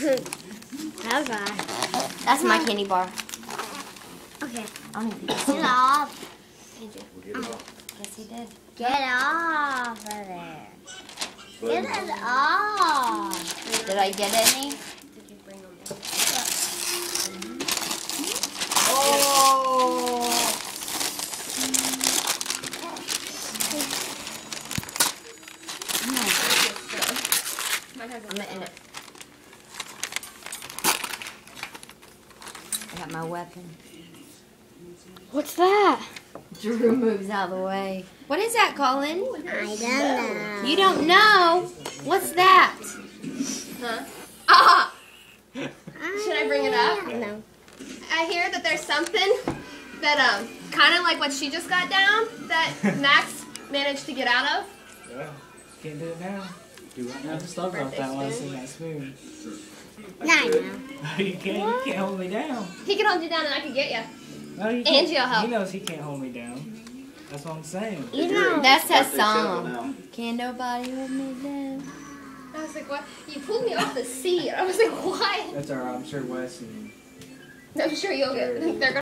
Okay. That's my candy bar. Okay. I don't even Get off. Yes, he did. Get off of there. Get it off. Did I get any? Did you bring them in? Oh! I'm gonna end it. I got my weapon. What's that? Drew moves out of the way. What is that, Colin? I don't know. You don't know? What's that? Huh? Ah! Should I bring it up? No. I hear that there's something that kind of like what she just got down that Max managed to get out of. Yeah, can't do it now. I just thought about that when I seen that spoon. No, I know. You can't hold me down. He can hold you down and I can get you. No, you can't. Angie'll help. He knows he can't hold me down. That's what I'm saying. You know. That's that song. Can't nobody hold me down. I was like, what? You pulled me off the seat. I was like, why? That's our, I'm sure Wes and I'm sure you'll get. They're gonna